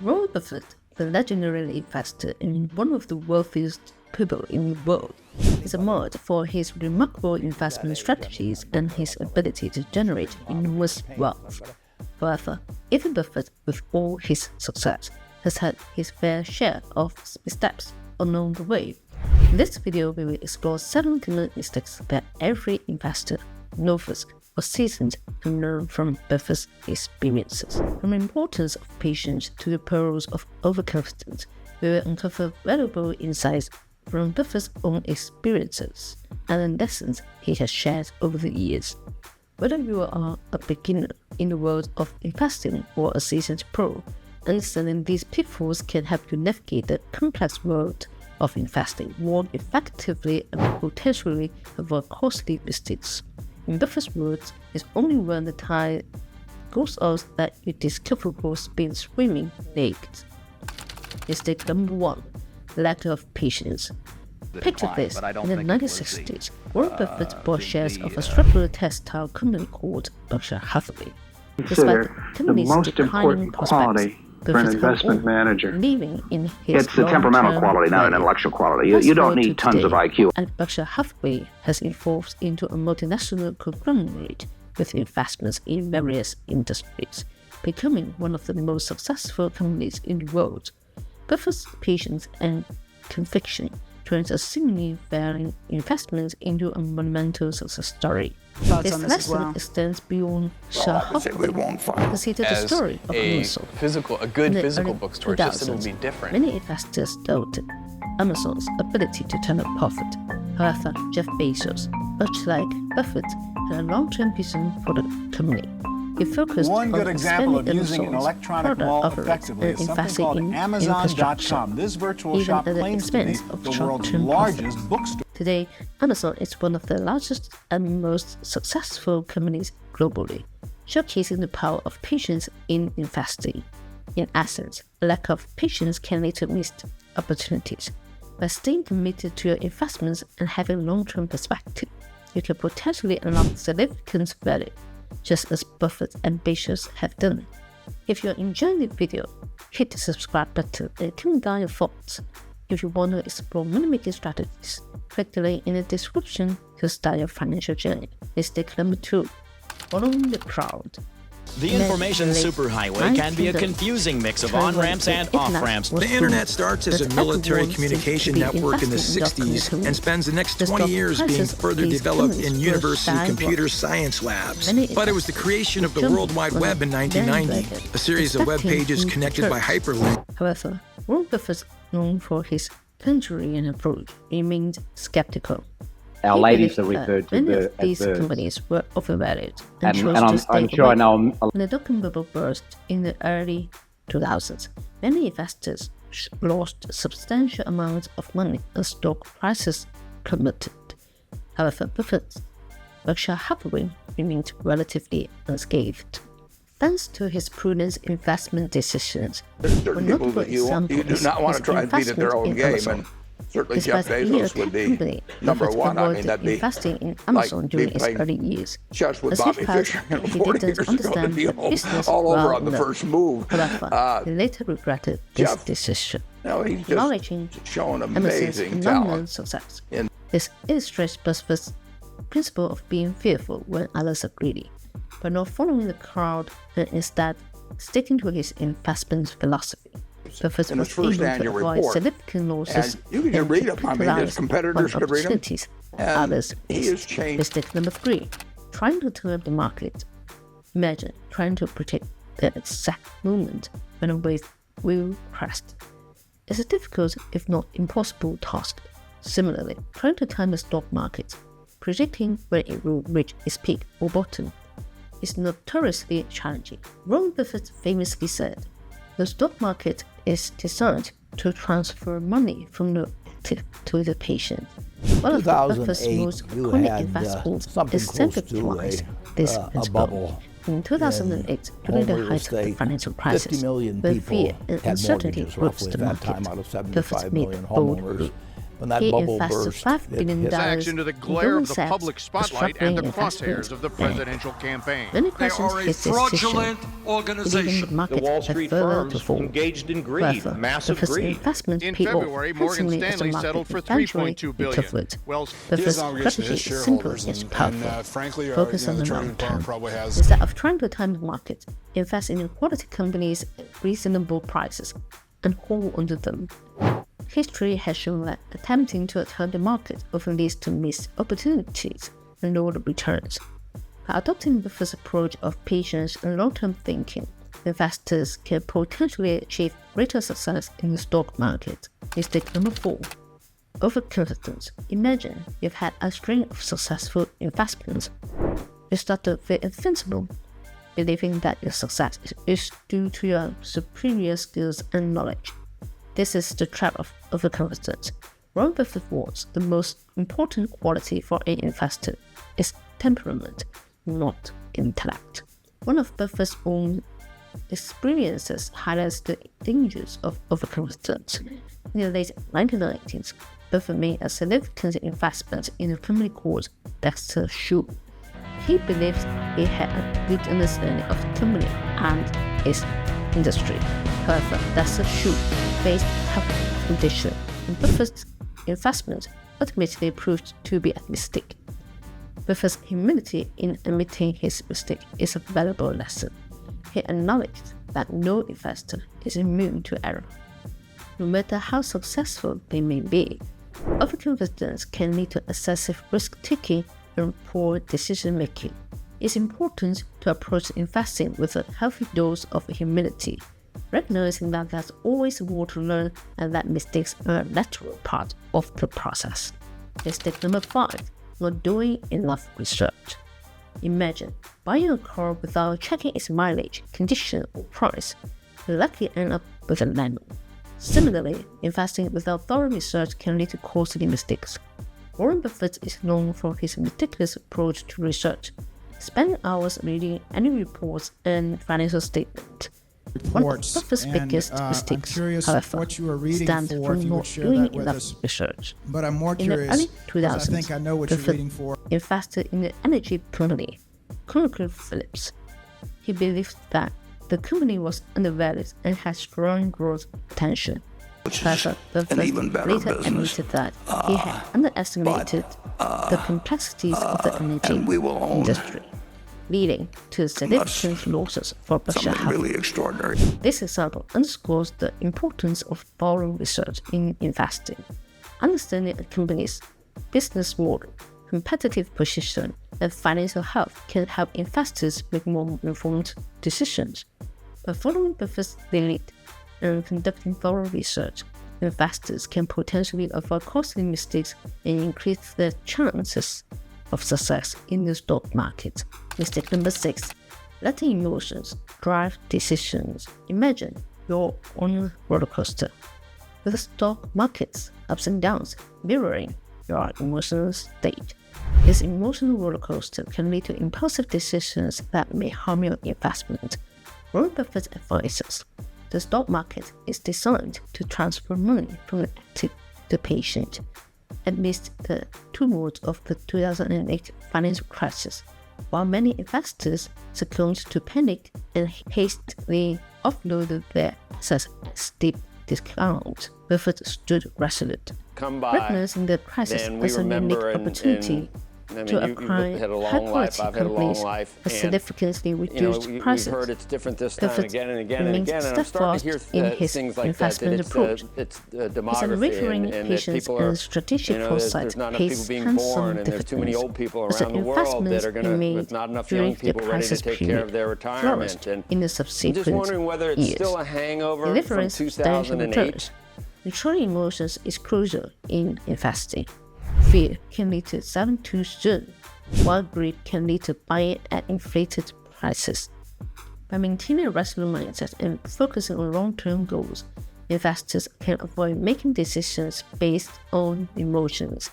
Warren Buffett, the legendary investor and one of the wealthiest people in the world, is admired for his remarkable investment strategies and his ability to generate enormous wealth. However, even Buffett, with all his success, has had his fair share of missteps along the way. In this video, we will explore 7 common mistakes that every investor, novice, or seasoned can learn from Buffett's experiences. From the importance of patience to the perils of overconfidence, we will uncover valuable insights from Buffett's own experiences and the lessons he has shared over the years. Whether you are a beginner in the world of investing or a seasoned pro, understanding these pitfalls can help you navigate the complex world of investing more effectively and potentially avoid costly mistakes. In Buffett's words, it's only when the tide goes out that you discover who's been swimming naked. Mistake number 1. Lack of patience. Picture this, in the 1960s, Warren Buffett bought shares of a structural textile company called Berkshire Hathaway. Despite the company's declining prospects, for an investment manager, it's a temperamental quality, not an intellectual quality. You don't need tons of IQ. And Berkshire Hathaway has evolved into a multinational conglomerate with investments in various industries, becoming one of the most successful companies in the world. Buffett's patience and conviction turns a seemingly failing investment into a monumental success story. This lesson extends beyond Hathaway. Consider the story of Amazon. A good physical bookstore, just it'll be different. Many investors doubted Amazon's ability to turn a profit. However, Jeff Bezos, much like Buffett, had a long-term vision for the company. He focused on expanding Amazon's product offerings and investing in infrastructure, even at the expense of short-term profits. Today, Amazon is one of the largest and most successful companies globally, showcasing the power of patience in investing. In essence, a lack of patience can lead to missed opportunities. By staying committed to your investments and having a long-term perspective, you can potentially unlock significant value, just as Buffett and Bezos have done. If you're enjoying the video, hit the subscribe button and comment down your thoughts. If you want to explore money-making strategies, click the link in the description to start your financial journey. Mistake number 2. Following the crowd. The information superhighway can be a confusing mix of on-ramps and off-ramps. The internet starts as a military communication network in the 60s and spends the next 20 years being further developed in university computer science labs. But it was the creation of the World Wide Web in 1990, a series of web pages connected by hyperlink. However, Warren Buffett, known for his contrarian approach, remained skeptical. Our ladies are referred to many of these companies were overvalued and I'm sure I know. When the dot-com bubble burst in the early 2000s, many investors lost substantial amounts of money as stock prices plummeted. However, Buffett's Berkshire Hathaway remained relatively unscathed. Thanks to his prudent investment decisions, certain people that you do not want to try and beat at their own game, and certainly Jeff Bezos would be number 1. I mean, that'd be investing in Amazon during its early years. Chess with Bobby Fischer 40 years ago to be all over on the first move. However, he later regretted this decision, acknowledging showing amazing phenomenal success. This illustrates Buffett's principle of being fearful when others are greedy, but not following the crowd and instead sticking to his investment philosophy. Buffett was able to avoid significant losses and read them. I mean, his competitors could read them. Others missed. Mistake number 3. Trying to time the market. Imagine trying to predict the exact moment when a wave will crest. It's a difficult, if not impossible, task. Similarly, trying to time the stock market, predicting when it will reach its peak or bottom, is notoriously challenging. Warren Buffett famously said, "The stock market is designed to transfer money from the active to the patient." One of Buffett's most iconic investments is exemplifies this principle. In 2008, during the height of the financial crisis, when fear and uncertainty gripped the market, Buffett made a bold move. when that bubble burst, his action to the glare of the public spotlight and the crosshairs of the presidential campaign. They are a fraudulent organization. The Wall Street firms engaged in greed, massive greed. In February, Morgan Stanley settled for $3.2 billion. His strategy is simple yet powerful. Focus on the long term. Instead of trying to time the market, invest in quality companies at reasonable prices and hold onto them. History has shown that attempting to attack the market often leads to missed opportunities and lower returns. By adopting Buffett's approach of patience and long-term thinking, investors can potentially achieve greater success in the stock market. Mistake number 4. Overconfidence. Imagine you've had a string of successful investments. You start to feel invincible, believing that your success is due to your superior skills and knowledge. This is the trap of overconfidence. Warren Buffett warns the most important quality for an investor is temperament, not intellect. One of Buffett's own experiences highlights the dangers of overconfidence. In the late 1990s, Buffett made a significant investment in a company called Dexter Shoe. He believed he had a good understanding of the company and its industry. However, Dexter Shoe faced tough competition, and Buffett's investment ultimately proved to be a mistake. Buffett's humility in admitting his mistake is a valuable lesson. He acknowledged that no investor is immune to error. No matter how successful they may be, overconfidence can lead to excessive risk-taking and poor decision-making. It's important to approach investing with a healthy dose of humility, recognizing that there's always more to learn and that mistakes are a natural part of the process. Mistake number 5. Not doing enough research. Imagine buying a car without checking its mileage, condition, or price. You'll likely end up with a lemon. Similarly, investing without thorough research can lead to costly mistakes. Warren Buffett is known for his meticulous approach to research, spending hours reading annual reports and financial statements. One of Buffett's biggest mistakes, however, stems from not doing enough research. But I'm more in the early 2000s, Buffett invested in the energy company, ConocoPhillips. He believed that the company was undervalued and had strong growth potential. However, Buffett later admitted that he had underestimated the complexities of the energy industry, leading to significant losses for Berkshire Hathaway. This example underscores the importance of thorough research in investing. Understanding a company's business model, competitive position, and financial health can help investors make more informed decisions. By following Buffett's lead and conducting thorough research, investors can potentially avoid costly mistakes and increase their chances of success in the stock market. Mistake number 6. Letting emotions drive decisions. Imagine you're on a roller coaster, with the stock market's ups and downs mirroring your emotional state. This emotional roller coaster can lead to impulsive decisions that may harm your investment. Warren Buffett advises, the stock market is designed to transfer money from the active to the patient. Amidst the tumult of the 2008 financial crisis, while many investors succumbed to panic and hastily offloaded their assets at steep discounts, Buffett stood resolute, recognizing the crisis as a unique opportunity to acquire high-quality companies at significantly reduced prices. We've heard it's different this time Buffett again and again and remains again, and I'm starting to hear in his things like investment that, approach. it's His demography unwavering and that patience people are, and strategic foresight there's not enough pays people being handsome born and there's too many dividends. old people As the around the world that are going to, with not enough young during people the ready to crisis take care period of their retirement. And in the I'm subsequent just wondering whether it's years. still a hangover from Deliverance 2008. Controlling emotions is crucial in investing. Fear can lead to selling too soon, while greed can lead to buying at inflated prices. By maintaining a resolute mindset and focusing on long-term goals, investors can avoid making decisions based on emotions.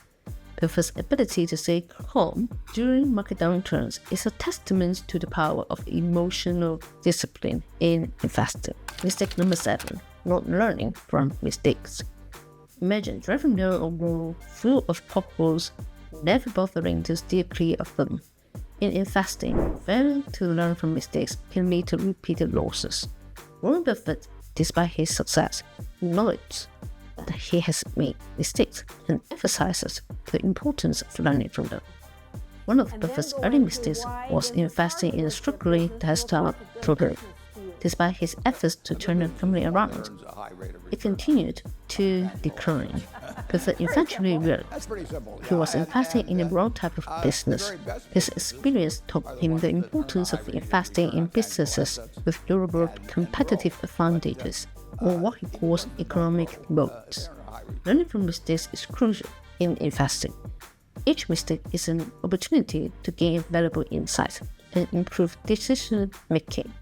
Buffett's ability to stay calm during market downturns is a testament to the power of emotional discipline in investing. Mistake number 7. Not learning from mistakes. Imagine driving near a wall full of potholes, never bothering to steer clear of them. In investing, failing to learn from mistakes can lead to repeated losses. Warren Buffett, despite his success, acknowledges that he has made mistakes and emphasizes the importance of learning from them. One of Buffett's early mistakes was investing in a structurally desktop program. Despite his efforts to turn the company around, it continued to decline. Buffett eventually realized he was investing in the wrong type of business. His experience taught him the importance of investing in businesses with durable competitive advantages, or what he calls economic moats. Learning from mistakes is crucial in investing. Each mistake is an opportunity to gain valuable insights and improve decision-making.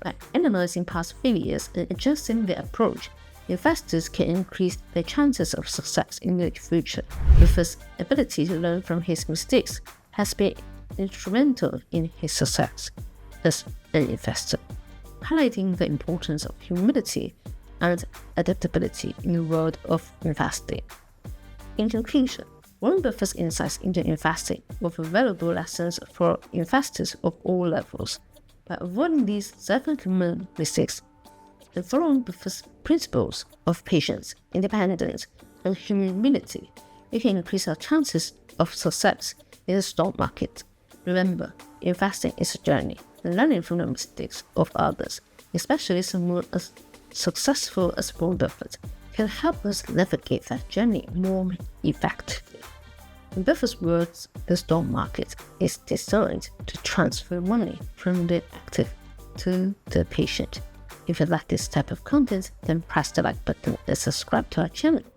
By analyzing past failures and adjusting their approach, investors can increase their chances of success in the future. Buffett's ability to learn from his mistakes has been instrumental in his success as an investor, highlighting the importance of humility and adaptability in the world of investing. In conclusion, Warren Buffett's insights into investing offer valuable lessons for investors of all levels. By avoiding these 7 common mistakes and following Buffett's principles of patience, independence, and humility, we can increase our chances of success in the stock market. Remember, investing is a journey, and learning from the mistakes of others, especially someone as successful as Warren Buffett, can help us navigate that journey more effectively. In Buffett's words, the stock market is designed to transfer money from the active to the patient. If you like this type of content, then press the like button and subscribe to our channel.